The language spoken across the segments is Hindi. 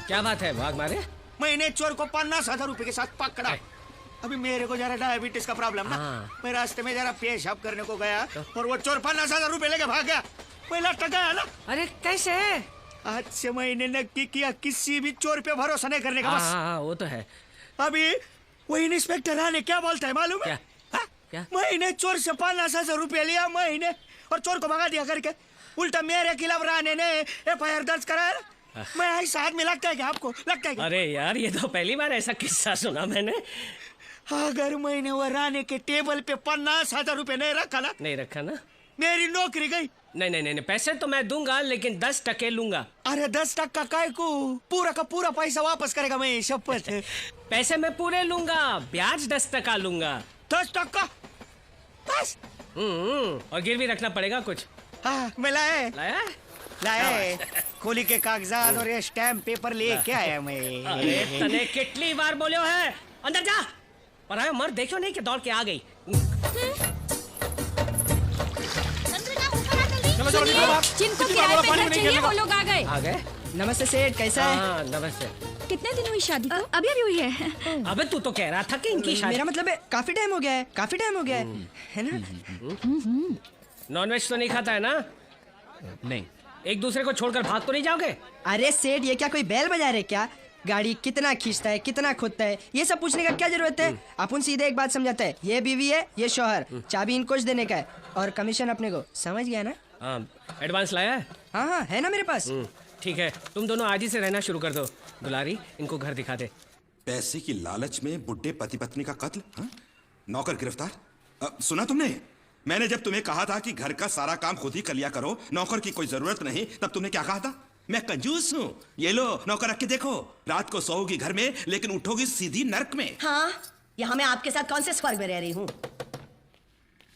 क्या बात है, भाग मारे? मैंने चोर को 50,000 रुपए के साथ पकड़ा। अभी मेरे को जरा डायबिटीज का प्रॉब्लम ना, मैं रास्ते में जरा पेशाब करने को गया और वो चोर 50,000 रुपए लेके भाग गया। पहला टका ना। अरे कैसे? आज से मैंने नक्की किया किसी भी चोर पे भरोसा नहीं करने का। बस वो तो है। अभी वो इंस्पेक्टर आने क्या बोलता है मालूम है? क्या? मैंने चोर से 50,000 रुपए लिया मैंने और चोर को भगा दिया करके। उल्टा मेरे खिलाफ राणे ने FIR दर्ज कराया। मैं ऐसा आदमी लगता है क्या आपको? लगता है क्या? अरे यार, ये तो पहली बार ऐसा किस्सा सुना मैंने। अगर मैंने वो राणे के टेबल पे 50,000 रुपए नहीं रखा ना, मेरी नौकरी गई। नहीं, पैसे तो मैं दूंगा, लेकिन 10% लूंगा। अरे 10% काय को? पूरा का पूरा पैसा वापस करेगा मैं, शपथ। पैसे मैं पूरे लूंगा, ब्याज 10% लूंगा। 10%? बस? और गिरवी रखना पड़ेगा कुछ। हाँ, मैं लाए खोली के कागजात और ये स्टैम्प पेपर लेके आया मैं। अरे तने कितनी बार बोलो है, अंदर जा। पर आयो मर, देखो नहीं कि दौड़ के आ गई। जिनको किराए पे घर चाहिए वो लोग आ गए। नमस्ते सेठ, कैसा है? हाँ, नमस्ते। कितने दिन हुई शादी को? अभी हुई है। अबे तू तो कह रहा था कि इनकी शादी। मेरा मतलब है काफी टाइम हो गया है ना? नॉनवेज तो नहीं खाता है ना? नहीं। एक दूसरे को छोड़कर भाग तो नहीं जाओगे? अरे सेठ, ये क्या कोई बैल बजा रहे क्या? गाड़ी कितना खींचता है, कितना खोदता है, ये सब पूछने का क्या जरूरत है? अपन सीधे एक बात समझाते हैं, ये बीवी है, ये शौहर, चाबी इनको देने का है और कमीशन अपने को। समझ गया ना? एडवांस लाया है? हाँ, है ना मेरे पास। ठीक है, तुम दोनों आज ही से रहना शुरू कर दो। दुलारी, इनको घर दिखा दे। पैसे की लालच में बुड्ढे पति पत्नी का कत्ल, नौकर गिरफ्तार। सुना तुमने? मैंने जब तुम्हें कहा था कि घर का सारा काम खुद ही कर लिया करो, नौकर की कोई जरूरत नहीं, तब तुमने क्या कहा था? मैं कंजूस हूँ, ये लो नौकर रख के देखो। रात को सोओगी घर में, लेकिन उठोगी सीधी नर्क में। हाँ, यहाँ मैं आपके साथ कौन से स्वर्ग में रह रही हूँ?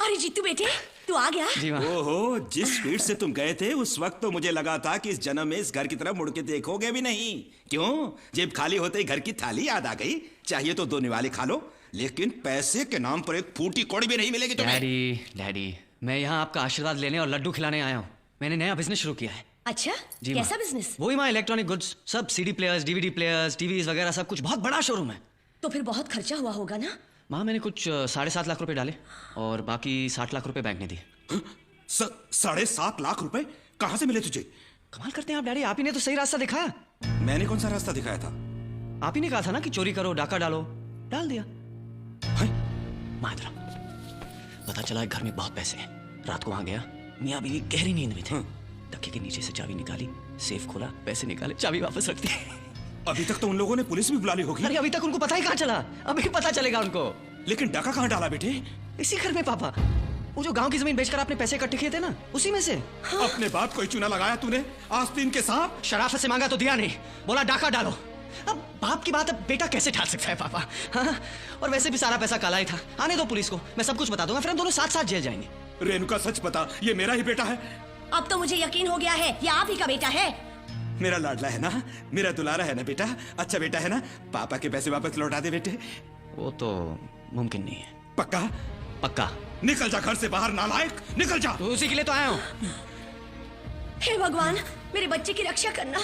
अरे जीतू बेटे, तू आ गया? जी माँ। ओहो, जिस स्पीड से तुम गए थे उस वक्त तो मुझे लगा था कि इस जन्म में इस घर की तरफ मुड़ के देखोगे भी नहीं। क्यों? जेब खाली होते ही घर की थाली याद आ गई? चाहिए तो 2 निवाले खा लो, लेकिन पैसे के नाम पर एक फूटी कौड़ी भी नहीं मिलेगी तुम्हें। डैडी, मैं यहाँ आपका आशीर्वाद लेने और लड्डू खिलाने आया हूँ। मैंने नया बिजनेस शुरू किया है। अच्छा, कैसा बिजनेस? वही माँ, इलेक्ट्रॉनिक गुड्स, सब CD players, DVD players, TVs वगैरह सब कुछ। बहुत बड़ा शोरूम है। तो फिर बहुत खर्चा हुआ होगा ना? माँ, मैंने कुछ 7.5 लाख रुपए डाले और बाकी 60 लाख रुपए बैंक ने दिए। 7.5 लाख रुपए कहाँ से मिले तुझे? कमाल करते हैं आप डैडी, आप ही ने तो सही रास्ता दिखाया। मैंने कौन सा रास्ता दिखाया था? आप ही ने कहा था ना कि चोरी करो, डाका डालो, डाल दिया। माँ इधर पता चला घर में बहुत पैसे हैं। रात को वहां गया, मियाँ बीवी गहरी नींद में थे। तकिए के नीचे से चाबी निकाली, सेफ खोला, पैसे निकाले, चाबी वापस रख दी। अभी तक तो उन लोगों ने पुलिस भी बुला ली होगी। अरे अभी तक उनको पता ही कहाँ चला? अभी पता चलेगा उनको। लेकिन डाका कहाँ डाला बेटे? इसी घर में पापा, वो जो गांव की जमीन बेचकर आपने पैसे इकट्ठे किए थे ना, उसी में से। हाँ। अपने बाप को ही चूना लगाया तूने, आस्तीन के सांप। शराफत से मांगा तो दिया नहीं, बोला डाका डालो। अब बाप की बात अब बेटा कैसे ठाल सकता है पापा? हाँ? और वैसे भी सारा पैसा काला ही था। आने दो पुलिस को, मैं सब कुछ बता दूंगा, फिर हम दोनों साथ साथ जेल जाएंगे। रेणुका, सच बता, ये मेरा ही बेटा है? अब तो मुझे यकीन हो गया है, ये आप ही का बेटा है। मेरा लाडला है ना, मेरा दुलारा है ना बेटा, अच्छा बेटा है ना? पापा के पैसे वापस लौटा दे बेटे। वो तो मुमकिन नहीं है। पक्का? पक्का। निकल जा घर से बाहर, नालायक, निकल जा। तो उसी के लिए तो आया हूँ। हे भगवान, मेरे बच्चे की रक्षा करना।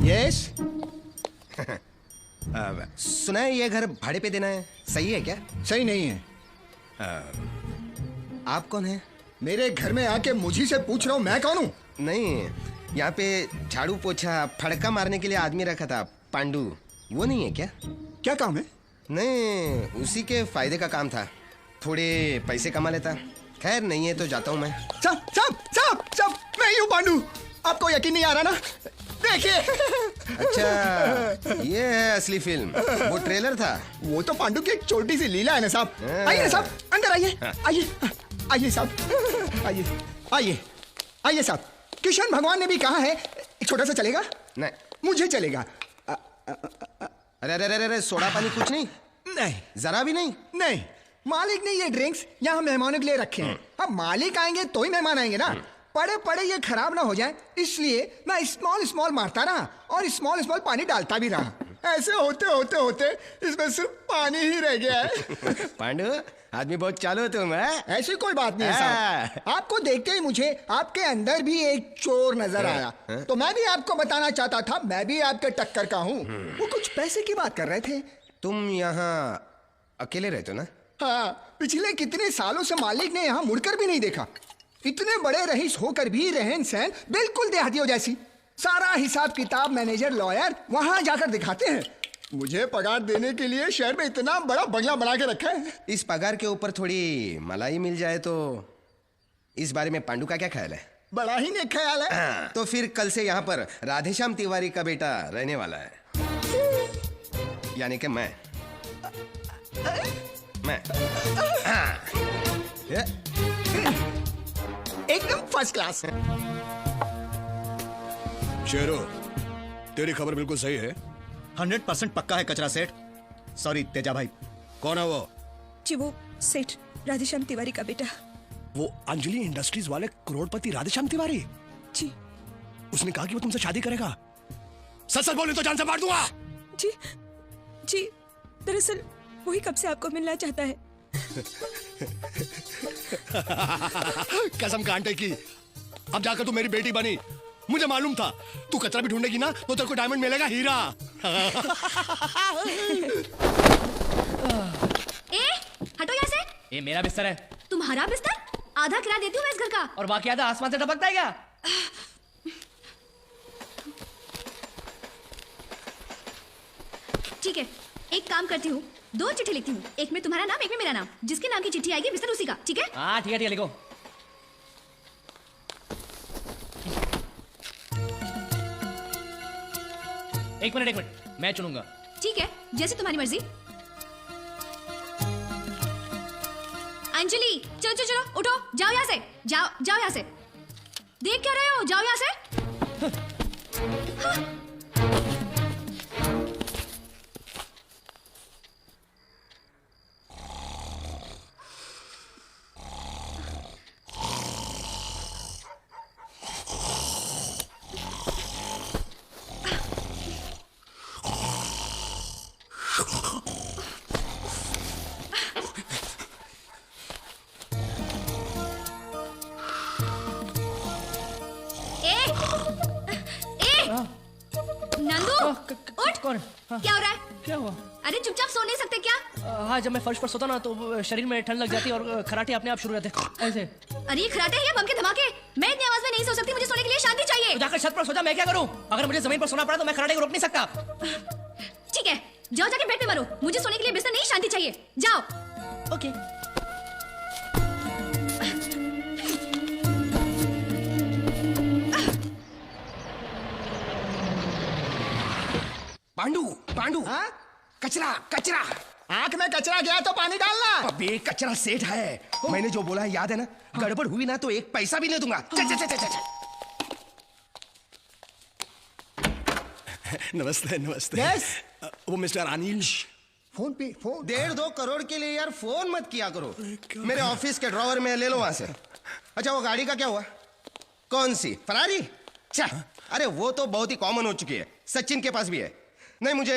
यस। सुना है ये घर भाड़े पे देना है, सही है क्या? सही नहीं है। आप कौन है? मेरे घर में आके मुझी से पूछ रहा हूँ मैं कौन हूँ? नहीं, यहाँ पे झाड़ू पोछा फड़का मारने के लिए आदमी रखा था, पांडू, वो नहीं है क्या? क्या काम है? नहीं, उसी के फायदे का काम था, थोड़े पैसे कमा लेता। खैर नहीं है तो जाता हूँ मैं। साहब साहब साहब साहब, मैं ही हूँ पांडू। आपको यकीन नहीं आ रहा ना? देखिए। अच्छा, ये है असली फिल्म, वो ट्रेलर था। वो तो पांडू की एक छोटी सी लीला है ना साहब। आइए ना साहब, अंदर आइए। आइए आइए साहब, आइए आइए आइए साहब। किशन भगवान ने भी कहा है, छोटा सा चलेगा? नहीं, मुझे चलेगा। अरे अरे अरे अरे, सोडा पानी कुछ नहीं? नहीं, जरा भी नहीं? नहीं, मालिक ने ये ड्रिंक्स यहाँ मेहमानों के लिए रखे हैं। अब मालिक आएंगे तो ही मेहमान आएंगे ना। पड़े पड़े ये खराब ना हो जाए, इसलिए मैं स्मॉल स्मॉल मारता रहा और स्मॉल स्मॉल पानी डालता भी रहा। ऐसे होते होते होते इसमें सिर्फ पानी ही रह गया है। पांडु, आदमी बहुत चालू हो तुम है। ऐसी कोई बात नहीं है साहब। आपको देखते ही मुझे आपके अंदर भी एक चोर नजर आया, तो मैं भी आपको बताना चाहता था मैं भी आपके टक्कर का हूँ। वो कुछ पैसे की बात कर रहे थे। तुम यहाँ अकेले रहते हो ना? हाँ, पिछले कितने सालों से मालिक ने यहाँ मुड़कर भी नहीं देखा। इतने बड़े रईस होकर भी रहन सहन बिल्कुल देहातियों जैसी। सारा हिसाब किताब मैनेजर लॉयर वहां जाकर दिखाते हैं। मुझे पगार देने के लिए शहर में इतना बड़ा बंगला बना के रखा है। इस पगार के ऊपर थोड़ी मलाई मिल जाए तो इस बारे में पांडु का क्या ख्याल है? बड़ा ही नेक ख्याल है। तो फिर कल से यहाँ पर राधेश्याम तिवारी का बेटा रहने वाला है, यानी कि मैं। एकदम फर्स्ट क्लास। शेरो, तेरी खबर बिल्कुल सही है। 100% पक्का है कचरा सेठ। सॉरी तेजा भाई। कौन है वो? जी वो सेठ राधेश्याम तिवारी का बेटा। वो अंजलि इंडस्ट्रीज वाले करोड़पति राधेश्याम तिवारी? जी। उसने कहा कि वो तुमसे शादी करेगा। सच सच बोले तो जान से मार दूंगा। जी जी, दरअसल वही कब से आपको मिलना चाहता है। कसम कांटे की, अब जाकर तू मेरी बेटी बनी। मुझे मालूम था तू कचरा भी ढूंढेगी ना तो तेरे को डायमंड मिलेगा, हीरा। ए, हटो यहाँ से। ये मेरा बिस्तर है। तुम्हारा बिस्तर? आधा किराया देती हूँ मैं इस घर का। और बाकी आधा आसमान से टपकता है क्या? ठीक है, एक काम करती हूँ, 2 चिट्ठी लिखती हूँ। एक में तुम्हारा नाम, एक में मेरा नाम। जिसके नाम की चिट्ठी आएगी बिस्तर उसी का, ठीक है? हाँ ठीक है लिखो। एक मिनट, मैं चुनूंगा। ठीक है, जैसे तुम्हारी मर्जी। अंजलि, चलो चलो चलो, उठो, जाओ यहाँ से, जाओ यहाँ से। देख क्या रहे हो, जाओ यहाँ से। हाँ। नंदू, उठ। कौन? क्या हो रहा है? क्या हुआ? अरे चुपचाप सो नहीं सकते क्या? हाँ, जब मैं फर्श पर सोता ना तो शरीर में ठंड लग जाती है और खराटे अपने आप शुरू रहते ऐसे। अरे ये खराटे हैं, बम के धमाके। मैं इतनी आवाज में नहीं सो सकती, मुझे सोने के लिए शांति चाहिए। तो जाकर छत पर सो जा, मैं क्या करूं? अगर मुझे जमीन पर सोना पड़ा तो मैं खराटे को रोक नहीं सकता। ठीक है, जाओ जाके बेड पे मरो। मुझे सोने के लिए बिस्तर नहीं, शांति चाहिए। जाओ। ओके। पांडु, पांडु, हाँ? कचरा कचरा। आंख में कचरा गया तो पानी डालना। अबे कचरा सेठ है। मैंने जो बोला याद है ना? गड़बड़ हुई ना तो एक पैसा भी नहीं दूंगा। चल चल चल चल। नमस्ते नमस्ते। Yes? वो मिस्टर अनिल। फोन पे फोन। 1.5-2 करोड़ के लिए यार फोन मत किया करो। मेरे ऑफिस के ड्रॉवर में ले लो वहां से। अच्छा वो गाड़ी का क्या हुआ? कौन सी? फरारी? अरे वो तो बहुत ही कॉमन हो चुकी है, सचिन के पास भी है। नहीं मुझे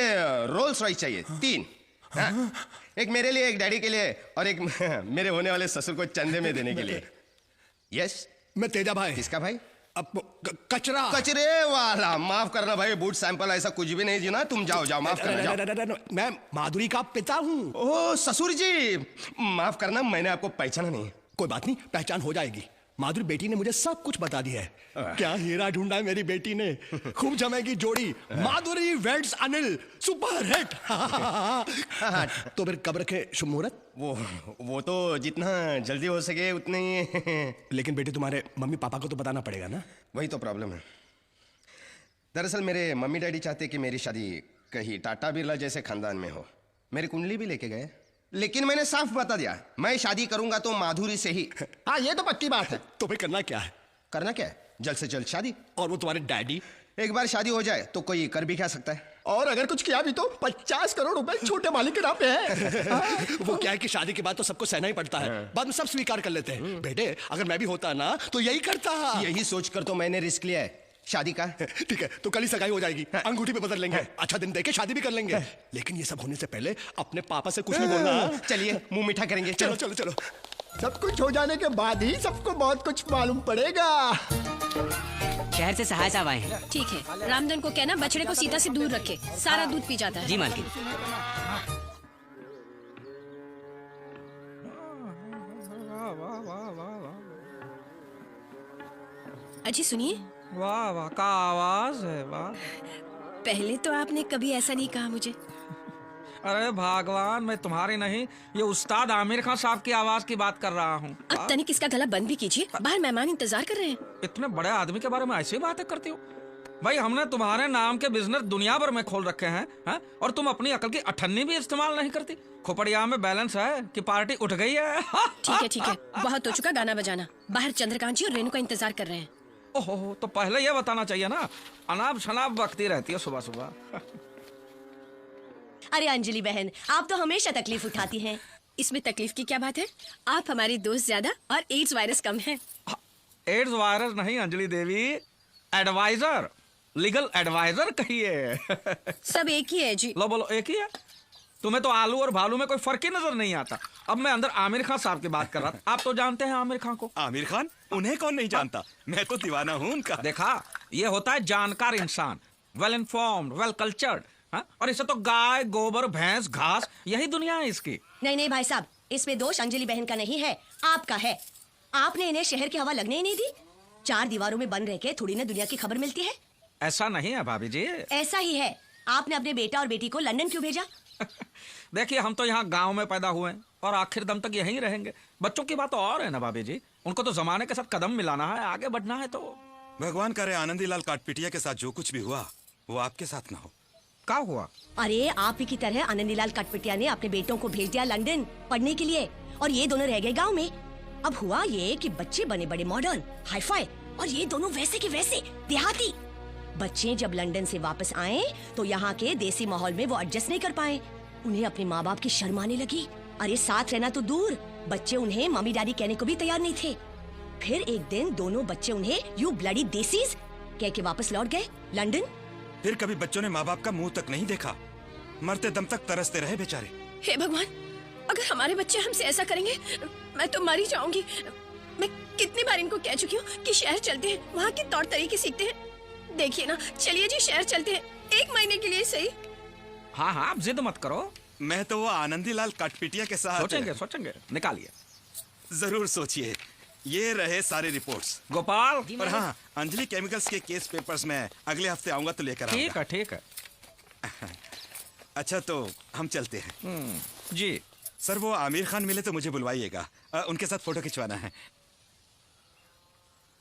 रोल्स रॉयस चाहिए 3। हाँ? एक मेरे लिए, एक डैडी के लिए और एक मेरे होने वाले ससुर को चंदे में देने के लिए। यस। मैं तेजा भाई। किसका भाई? अब कचरा। कचरे वाला। माफ करना भाई, बूट सैंपल ऐसा कुछ भी नहीं जी ना। तुम जाओ जाओ, माफ करना जाओ। मैं माधुरी का पिता हूँ। ओह ससुर जी, माफ करना मैंने आपको पहचाना नहीं। कोई बात नहीं, पहचान हो जाएगी। माधुरी बेटी ने मुझे सब कुछ बता दिया है। क्या हीरा ढूंढा है मेरी बेटी ने। खूब जमेगी जोड़ी। माधुरी वेड्स अनिल, सुपर हिट। तो फिर कब रखे शुभ मुहूर्त? वो तो जितना जल्दी हो सके उतने ही। लेकिन बेटी तुम्हारे मम्मी पापा को तो बताना पड़ेगा ना। वही तो प्रॉब्लम है। दरअसल मेरे मम्मी डैडी चाहते कि मेरी शादी कहीं टाटा बिरला जैसे खानदान में हो। मेरी कुंडली भी लेके गए, लेकिन मैंने साफ बता दिया मैं शादी करूंगा तो माधुरी से ही। हाँ ये तो पक्की बात है। तो फिर करना क्या है? करना क्या है? जल्द से जल्द शादी। और वो तुम्हारे डैडी? एक बार शादी हो जाए तो कोई कर भी क्या सकता है। और अगर कुछ किया भी तो 50 करोड़ रुपए छोटे मालिक के नाम पे है। वो क्या है कि शादी के बाद तो सबको सहना ही पड़ता है, बाद में सब स्वीकार कर लेते हैं। बेटे अगर मैं भी होता ना तो यही करता। यही सोचकर तो मैंने रिस्क लिया है शादी का। ठीक है तो कल ही सगाई हो जाएगी, अंगूठी पे बदल लेंगे, अच्छा दिन देके शादी भी कर लेंगे। लेकिन ये सब होने से पहले अपने पापा से कुछ नहीं बोलना। चलिए मुंह मीठा करेंगे। चलो चलो चलो। सब कुछ हो जाने के बाद ही सबको बहुत कुछ मालूम पड़ेगा। शहर से सहाय साहब आए हैं। ठीक है, रामधन को कहना बछड़े को सीता से दूर रखे, सारा दूध पी जाता है। जी मालकिन। अजी सुनिए, वाह वाह का आवाज है, वाह। पहले तो आपने कभी ऐसा नहीं कहा मुझे। अरे भगवान, मैं तुम्हारी नहीं, ये उस्ताद आमिर खान साहब की आवाज की बात कर रहा हूँ। अब तनिक इसका गला बंद भी कीजिए, बाहर मेहमान इंतजार कर रहे हैं। इतने बड़े आदमी के बारे में ऐसी बातें करती हो? भाई हमने तुम्हारे नाम के बिजनेस दुनिया भर में खोल रखे हैं, और तुम अपनी अकल की अठन्नी भी इस्तेमाल नहीं करती। खोपड़िया में बैलेंस है कि पार्टी उठ गई है? ठीक है, बहुत हो चुका गाना बजाना। बाहर चंद्रकांत जी और रेणु का इंतजार कर रहे हैं। ओहो, तो पहले ये बताना चाहिए ना, अनाप शनाप बकती रहती है सुबह सुबह। अरे अंजलि बहन, आप तो हमेशा तकलीफ उठाती हैं। इसमें तकलीफ की क्या बात है? आप हमारी दोस्त ज्यादा और एड्स वायरस कम है। एड्स वायरस नहीं अंजलि देवी, एडवाइजर, लीगल एडवाइजर कहिए। सब एक ही है जी। लो बोलो, एक ही है? तुम्हें तो आलू और भालू में कोई फर्क ही नजर नहीं आता। अब मैं अंदर आमिर खान साहब की बात कर रहा था। आप तो जानते हैं आमिर खान को। आमिर खान? उन्हें कौन नहीं जानता, मैं तो दीवाना हूँ उनका। देखा, ये होता है जानकार इंसान, वेल इन्फॉर्म्ड, वेल कल्चर्ड। और इसे तो गाय, गोबर, भैंस, घास, यही दुनिया है इसकी। नहीं भाई साहब, इसमें दोष अंजलि बहन का नहीं है, आपका है। आपने इन्हें शहर की हवा लगने ही नहीं दी। 4 दीवारों में बंद रह के थोड़ी ना दुनिया की खबर मिलती है। ऐसा नहीं है भाभी जी। ऐसा ही है। आपने अपने बेटा और बेटी को लंदन क्यों भेजा? देखिए, हम तो यहाँ गांव में पैदा हुए हैं और आखिर दम तक यहीं रहेंगे। बच्चों की बात और है ना भाभी जी, उनको तो जमाने के साथ कदम मिलाना है, आगे बढ़ना है। तो भगवान करे आनंदीलाल काटपिटिया के साथ जो कुछ भी हुआ वो आपके साथ ना हो। क्या हुआ? अरे आप ही की तरह आनंदीलाल कटपटिया ने अपने बेटों को भेज दिया लंदन पढ़ने के लिए, और ये दोनों रह गए गांव में। अब हुआ ये कि बच्चे बने बड़े मॉडर्न, हाईफाई, और ये दोनों वैसे के वैसे देहाती। बच्चे जब लंदन से वापस आए तो यहाँ के देसी माहौल में वो एडजस्ट नहीं कर पाए। उन्हें अपने माँ बाप की शर्म आने लगी। अरे साथ रहना तो दूर, बच्चे उन्हें मम्मी डैडी कहने को भी तैयार नहीं थे। फिर एक दिन दोनों बच्चे उन्हें यू ब्लडी देसीज कह के वापस लौट गए लंदन। फिर कभी बच्चों ने माँ बाप का मुंह तक नहीं देखा, मरते दम तक तरसते रहे बेचारे। हे भगवान, अगर हमारे बच्चे हमसे ऐसा करेंगे मैं तो मर ही जाऊंगी। मैं कितनी बार इनको कह चुकी हूँ कि शहर चलते हैं, वहाँ के तौर तरीके सीखते हैं। देखिए ना, चलिए जी शहर चलते हैं, 1 महीने के लिए सही। हाँ आप जिद मत करो। मैं तो वो आनंदीलाल काटपिटिया के साथ सोचेंगे, निकालिए। जरूर सोचिए। ये रहे सारे रिपोर्ट्स। गोपाल। और हाँ, अंजलि केमिकल्स के केस पेपर्स में अगले हफ्ते आऊंगा तो लेकर आऊंगा। ठीक है। अच्छा तो हम चलते हैं। जी सर, वो आमिर खान मिले तो मुझे बुलवाइएगा, उनके साथ फोटो खिंचवाना है।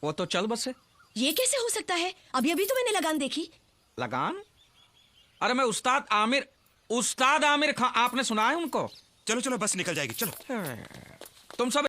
वो तो चल बसे। ये कैसे हो सकता है? अभी तो मैंने लगान देखी। लगान? अरे मैं उस्ताद आमिर खान, आपने सुना है उनको? चलो बस निकल जाएगी, चलो। तुम सब